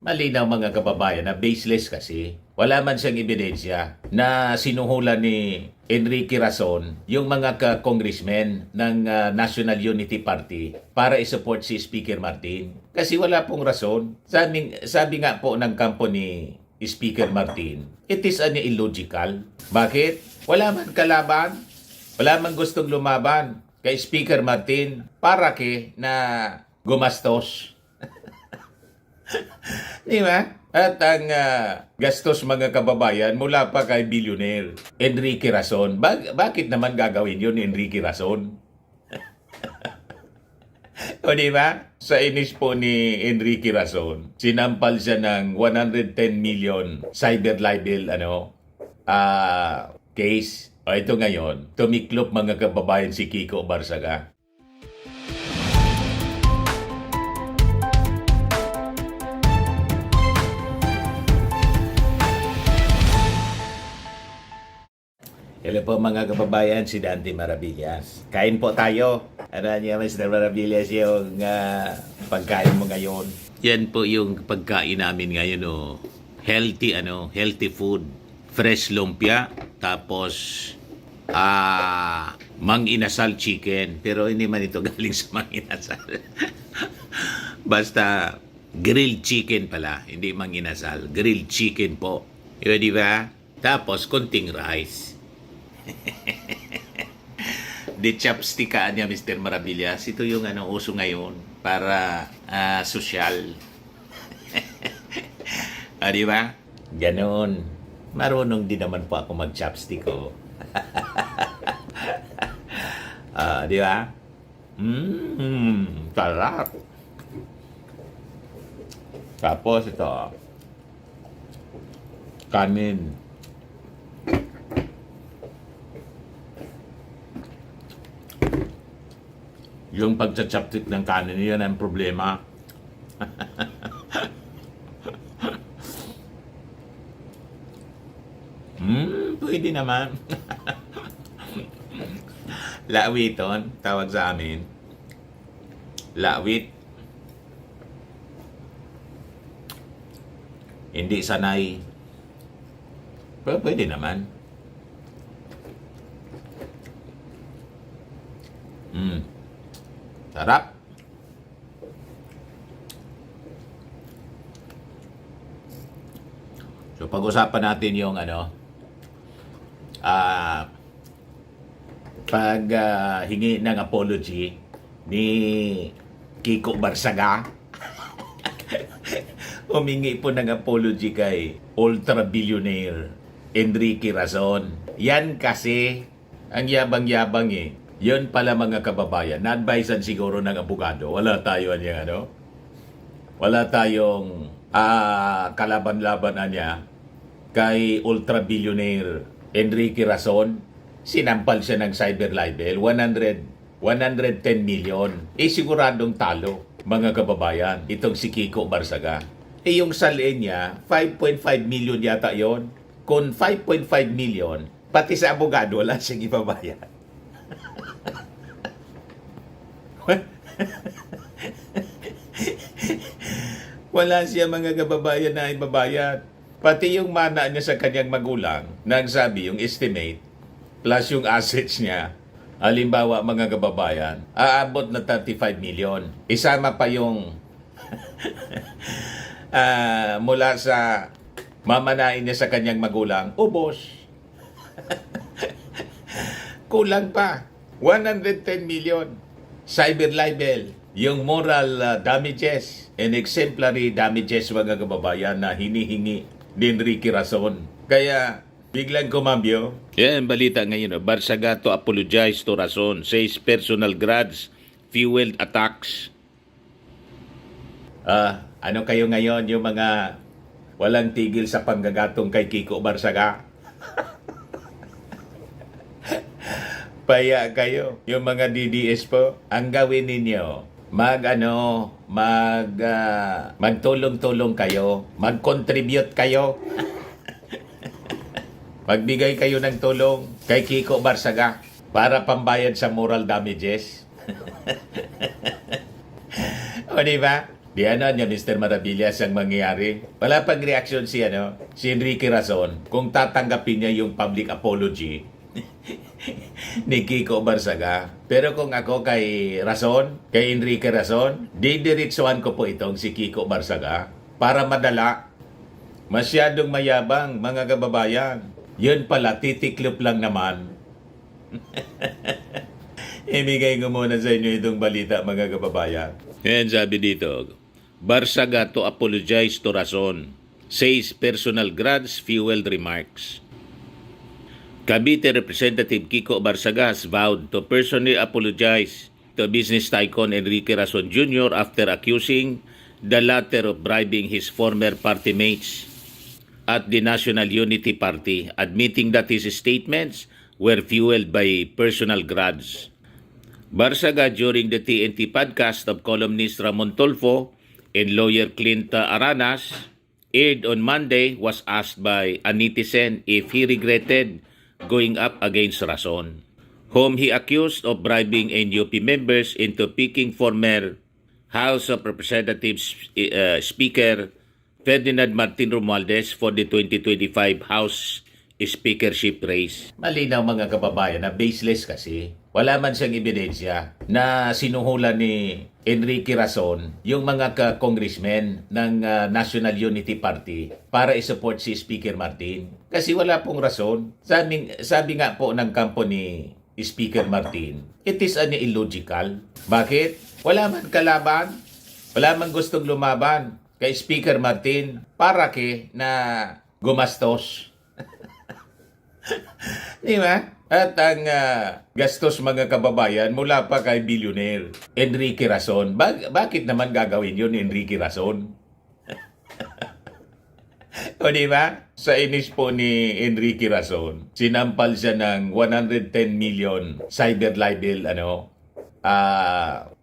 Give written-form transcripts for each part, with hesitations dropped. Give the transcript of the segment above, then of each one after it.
Malinaw mga kababayan na baseless kasi. Wala man siyang ebidensya na sinuhulan ni Enrique Razon yung mga congressmen ng National Unity Party para isupport si Speaker Martin. Kasi wala pong rason. Sabi nga po ng kampo ni Speaker Martin, it is illogical. Bakit? Wala man kalaban, wala man gustong lumaban kay Speaker Martin para na gumastos. Di ba? At ang gastos mga kababayan mula pa kay billionaire Enrique Razon. Bakit naman gagawin yun ni Enrique Razon? O di ba? Sa inis po ni Enrique Razon, sinampal siya ng 110 million cyber libel case. O ito ngayon, tumiklop mga kababayan si Kiko Barsaga. Hello po mga kababayan, si Dante Maravillas. Kain po tayo. Ano niya, Mr. Maravillas, yung pagkain mo ngayon? Yan po yung pagkain namin ngayon, oh. Healthy food. Fresh lumpia, tapos mang inasal chicken. Pero hindi man ito galing sa mang inasal. Basta grilled chicken pala, hindi mang inasal. Grilled chicken po. Yun, di ba? Tapos konting rice. Di chopstickaan niya, Mr. Maravillas. Ito yung uso ngayon para sosyal. Di ba? Ganon. Marunong din naman po ako mag-chopstick, oh. Di ba? Sarap. Tapos ito, kanin. Yung pagcha-chopstick ng kanin, yan ang problema. Pwede naman. Lawiton, tawag sa amin. Lawit. Hindi sanay. Pero pwede naman. Sarap. So pag-usapan natin yung hingi ng apology ni Kiko Barsaga. Humingi po ng apology kay ultra-billionaire Enrique Razon. Yan kasi ang yabang-yabang eh. Yun pala mga kababayan, na-advisean siguro ng abogado. Wala tayo wala tayong kalaban-laban niya kay ultra-billionaire Enrique Razon. Sinampal siya ng cyber libel, 110 million. Siguradong talo, mga kababayan, itong si Kiko Barsaga. Yung salin niya, 5.5 million yata yon. Kung 5.5 million, pati sa abogado, wala siyang ibabayad. Wala siya mga kababayan na ibabayad. Pati yung mana niya sa kanyang magulang, nagsabi yung estimate, plus yung assets niya, halimbawa mga kababayan, aabot na 35 million. Isama pa yung mula sa mamanain niya sa kanyang magulang, ubos. Kulang pa. 110 million. Cyber libel. Yung moral damages and exemplary damages mga kababayan na hinihingi ni Enrique Razon. Kaya biglang kumambyo. Yan, balita ngayon. Barsaga to apologize to Razon. Says personal grudge fueled attacks. Ano kayo ngayon yung mga walang tigil sa panggagatong kay Kiko Barsaga? Paya kayo, yung mga DDS po, ang gawin ninyo, magtulong-tulong kayo, mag-contribute kayo. Magbigay kayo ng tulong kay Kiko Barsaga para pambayad sa moral damages. O diba? Di ano niya, Mr. Maravillas, ang mangyayari. Wala pang reaksyon si Enrique Razon kung tatanggapin niya yung public apology ni Kiko Barsaga. Pero kung ako kay Razon, kay Enrique Razon, didiretsuhan ko po itong si Kiko Barsaga para madala. Masyadong mayabang, mga kababayan. Yun pala, titiklop lang naman. Ibigay ko muna sa inyo itong balita, mga kababayan. Yan sabi dito, Barsaga to apologize to Razon, says personal grudge fueled remarks. Cavite Representative Kiko Barsaga has vowed to personally apologize to business tycoon Enrique Razon Jr. after accusing the latter of bribing his former party mates at the National Unity Party, admitting that his statements were fueled by personal grudge. Barsaga, during the TNT podcast of columnist Ramon Tulfo and lawyer Clint Aranas, aired on Monday, was asked by a netizen if he regretted going up against Razon, whom he accused of bribing NUP members into picking former House of Representatives Speaker Ferdinand Martin Romualdez for the 2025 House Speakership race. Malinaw, mga kababayan, na baseless kasi. Wala man siyang ebidensya na sinuhulan ni Enrique Razon yung mga congressmen ng National Unity Party para isupport si Speaker Martin. Kasi wala pong rason. Sabi nga po ng kampo ni Speaker Martin, it is illogical. Bakit? Wala man kalaban, wala man gustong lumaban kay Speaker Martin para na gumastos. Di ba? At ang gastos, mga kababayan, mula pa kay billionaire Enrique Razon. Bakit naman gagawin yun, Enrique Razon? O di ba? Sa inis po ni Enrique Razon, sinampal siya ng 110 million cyber libel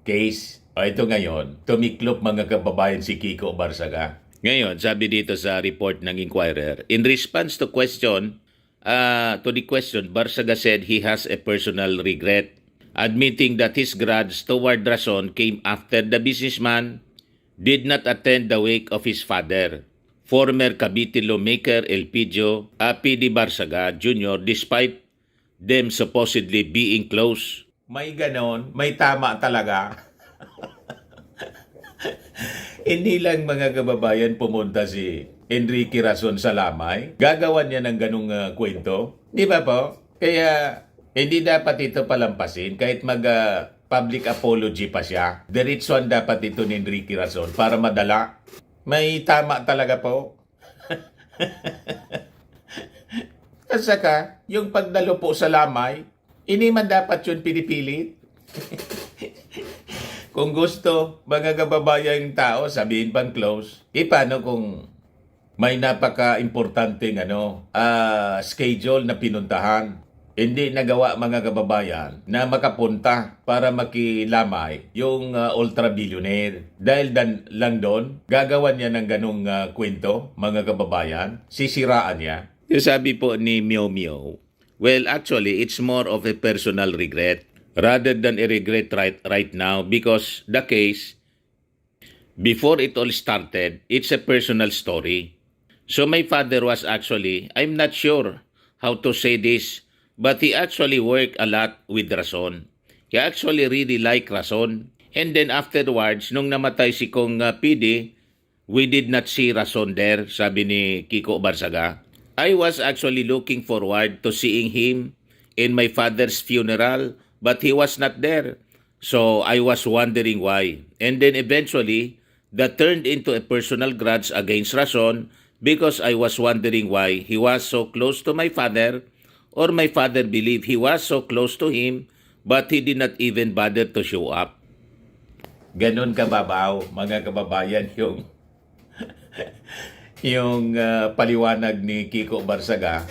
case. O ito ngayon, tumiklop, mga kababayan, si Kiko Barsaga. Ngayon, sabi dito sa report ng Inquirer, in response to the question, Barsaga said he has a personal regret, admitting that his grudge toward Razon came after the businessman did not attend the wake of his father, former Cavite lawmaker Elpidio P.D. Barsaga Jr., despite them supposedly being close. May ganon, may tama talaga. Hindi lang, mga kababayan, pumunta si Enrique Razon sa lamay. Gagawan niya ng ganung kwento. Di ba po? Kaya hindi dapat ito palampasin kahit public apology pa siya. Diretsuhan dapat ito ni Enrique Razon para madala. May tama talaga po. At saka, yung pagdalo po sa lamay, hindi man dapat yun pinipilit. Kung gusto, mga kababayan, tao, sabihin pang close. Paano kung may napaka-importanteng schedule na pinuntahan? Hindi nagawa, mga kababayan, na makapunta para makilamay yung ultra-billionaire. Dahil lang doon, gagawan niya ng ganung kwento, mga kababayan, sisiraan niya. Yung sabi po ni Meow Meow, well, actually, it's more of a personal regret rather than a regret right now, because the case, before it all started, it's a personal story. So my father was actually, I'm not sure how to say this, but he actually worked a lot with Razon. He actually really liked Razon. And then afterwards, nung namatay si Kong PD, we did not see Razon there, sabi ni Kiko Barsaga. I was actually looking forward to seeing him in my father's funeral, but he was not there. So I was wondering why. And then eventually, that turned into a personal grudge against Razon because I was wondering why he was so close to my father, or my father believed he was so close to him, but he did not even bother to show up. Ganon kababaw, mga kababayan, yung paliwanag ni Kiko Barsaga.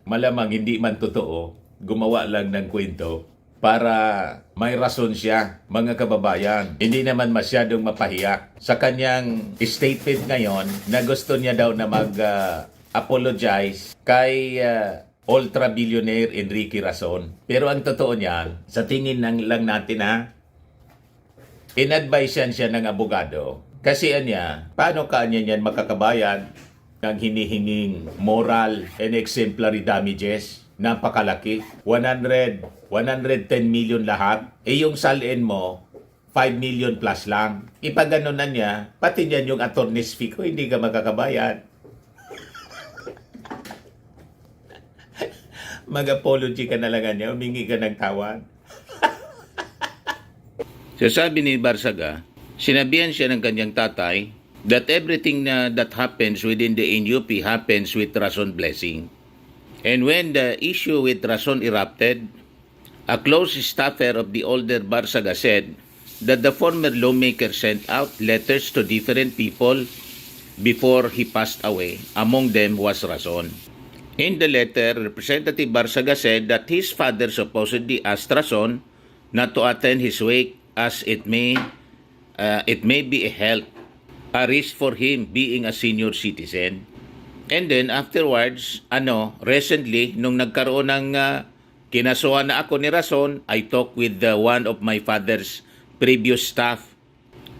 Malamang hindi man totoo, gumawa lang ng kwento para may rason siya, mga kababayan. Hindi naman masyadong mapahiya sa kanyang statement ngayon na gusto niya daw na mag-apologize kay ultra-billionaire Enrique Razon. Pero ang totoo niyan, sa tingin lang natin inadvise siya ng abogado. Kasi anya, paano kanya niyan makakabayad ng hinihinging moral and exemplary damages? Napakalaki. 110 million lahat. Yung salin mo, 5 million plus lang. Ipaganon na niya, pati niyan yung attorney's fee ko, hindi ka makakabayad. Mag-apology ka na lang niya, humingi ka ng tawad. So sabi ni Barsaga, sinabihan siya ng kanyang tatay that everything that happens within the NUP happens with Rason blessing. And when the issue with Rason erupted, a close staffer of the older Barsaga said that the former lawmaker sent out letters to different people before he passed away. Among them was Rason. In the letter, Representative Barsaga said that his father supposedly asked Rason not to attend his wake as it may be a risk for him being a senior citizen. And then afterwards, recently, nung nagkaroon ng kinasuhan na ako ni Rason, I talked with one of my father's previous staff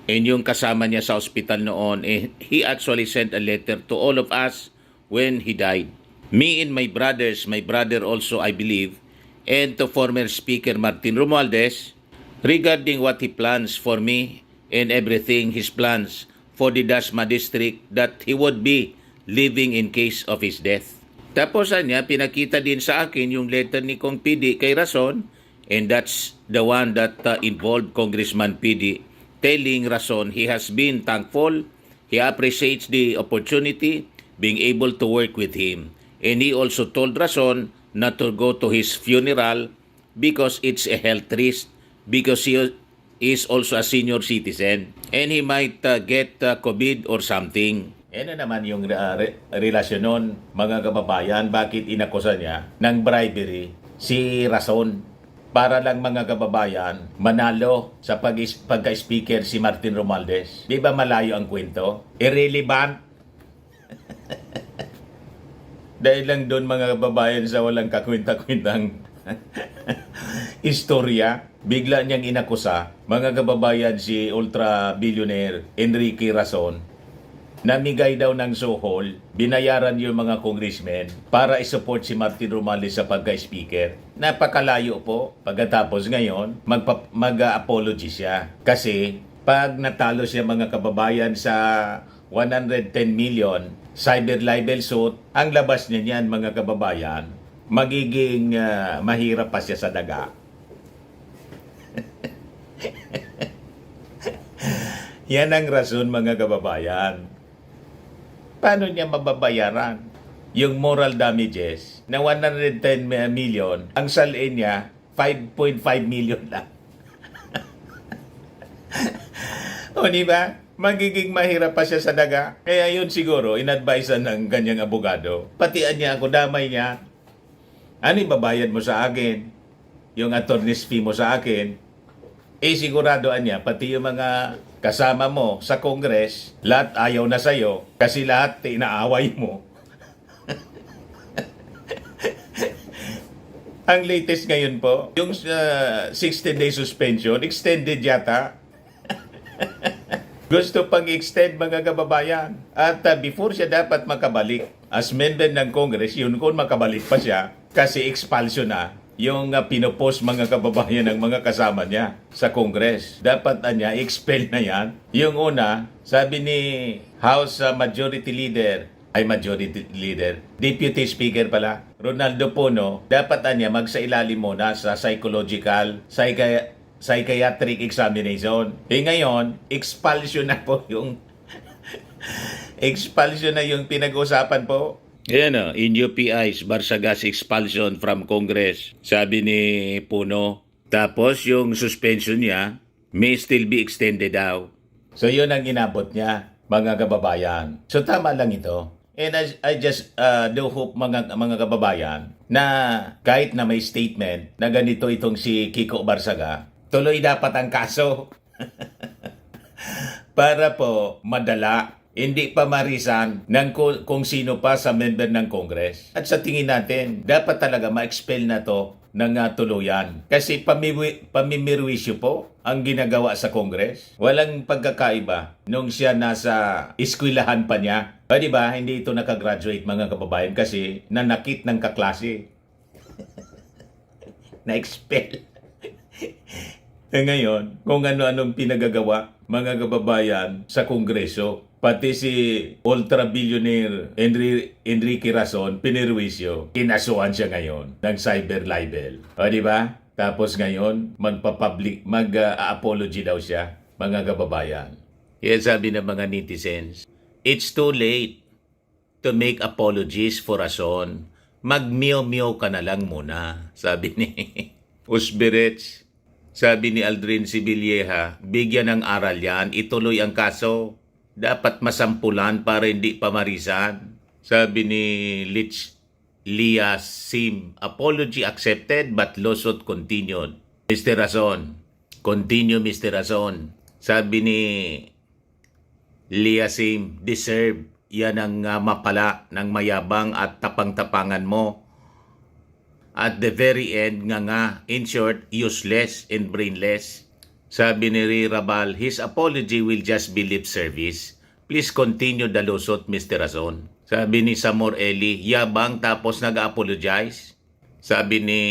and yung kasama niya sa ospital noon, he actually sent a letter to all of us when he died. Me and my brother also, I believe, and to former Speaker Martin Romualdez, regarding what he plans for me and everything, his plans for the Dasma district that he would be living in case of his death. Tapos niya, pinakita din sa akin yung letter ni Kong PD kay Rason, and that's the one that involved Congressman PD telling Rason he has been thankful, he appreciates the opportunity being able to work with him. And he also told Rason not to go to his funeral because it's a health risk, because he is also a senior citizen and he might get COVID or something. Ano naman yung relasyon nun, mga kababayan, bakit inakusa niya ng bribery si Rason para lang mga kababayan manalo sa pagka-speaker si Martin Romualdez? Di ba malayo ang kwento? Irrelevant. Dahil lang doon mga kababayan sa walang kakwenta-kwentang istorya, bigla niyang inakusa, mga kababayan, si ultra-billionaire Enrique Rason, namigay daw ng suhol, binayaran yung mga congressmen para isupport si Martin Romualdez sa pagka-speaker. Napakalayo po. Pagkatapos ngayon, mag-apology siya. Kasi pag natalo siya mga kababayan sa 110 million cyber libel suit, ang labas niya niyan mga kababayan, magiging mahirap pa siya sa daga. Yan ang rason mga kababayan. Paano niya mababayaran yung moral damages na 110 million, ang salin niya 5.5 million lang. O di ba? Magiging mahirap pa siya sa daga. Kaya yun siguro, inadvisean ng ganyang abogado. Patian niya ako, damay niya. Ano ibabayad mo sa akin? Yung attorney's fee mo sa akin? Siguradoan niya, pati yung mga kasama mo sa Congress, lahat ayaw na sa'yo kasi lahat inaaway mo. Ang latest ngayon po, yung 60-day suspension, extended yata. Gusto pang extend mga kababayan. At before siya dapat makabalik as member ng Congress, yun kung makabalik pa siya kasi expulsion na yung pinopost mga kababayan ng mga kasama niya sa Congress. Dapat niya, expel na yan. Yung una, sabi ni House Majority Leader, Deputy Speaker pala, Ronaldo Puno, dapat niya magsailalim muna sa psychiatric examination. Ngayon, expulsion na po yung expulsion na yung pinag-usapan po. Ayan o, in UPI's Barsaga's expulsion from Congress, sabi ni Puno. Tapos yung suspension niya may still be extended daw. So yun ang inabot niya, mga kababayan. So tama lang ito. And I just do hope mga kababayan na kahit na may statement na ganito itong si Kiko Barsaga, tuloy dapat ang kaso para po madala hindi pa marisan ng kung sino pa sa member ng Congress. At sa tingin natin, dapat talaga ma-expel na to ng tuluyan. Kasi pamimirwisyo po ang ginagawa sa Congress. Walang pagkakaiba nung siya nasa eskwelahan pa niya. O diba, hindi ito nakagraduate mga kababayan kasi nanakit ng kaklase. Na-expel. Ngayon, kung ano-anong pinagagawa mga kababayan sa Kongreso, pati si ultra-billionaire Enrique Razon, pinirwisyo, kinasuhan siya ngayon ng cyber libel. O di ba? Tapos ngayon, mag-apology daw siya, mga kababayan. Kaya sabi ng mga netizens, it's too late to make apologies for Razon. Mag-meow-meow ka na lang muna, sabi ni Usberets. Sabi ni Aldrin Sibilieha, bigyan ng aral yan, ituloy ang kaso. Dapat masampulan para hindi pamarisan. Sabi ni Lia Sim, apology accepted but lawsuit continued. Mr. Razon, continue Mr. Razon. Sabi ni Lia Sim, deserve. Yan ang mapala ng mayabang at tapang-tapangan mo. At the very end nga, in short, useless and brainless. Sabi ni Rirabal, his apology will just be lip service. Please continue the lawsuit, Mr. Razon. Sabi ni Samor Eli, yabang tapos nag-apologize. Sabi ni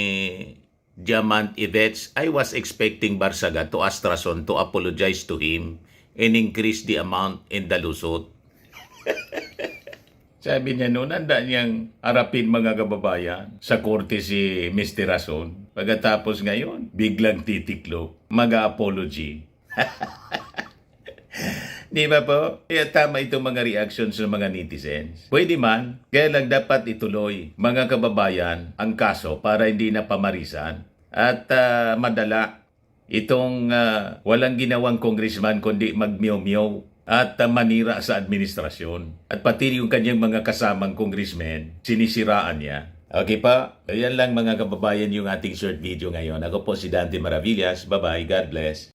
Diamant Yvette, I was expecting Barsaga to ask Razon to apologize to him and increase the amount in the lawsuit. Sabi niya noon, handa niyang harapin mga kababayan sa korte si Mr. Razon. Pagkatapos ngayon, biglang titiklop, mag-apology. Di ba po? Kaya tama itong mga reactions ng mga netizens. Pwede man, kaya lang dapat ituloy mga kababayan ang kaso para hindi na pamarisan at madala itong walang ginawang congressman kundi mag-meow-meow at manira sa administrasyon. At pati yung kanyang mga kasamang congressmen, sinisiraan niya. Okay pa? Ayan lang mga kababayan yung ating short video ngayon. Ako po si Dante Maravillas. Bye-bye. God bless.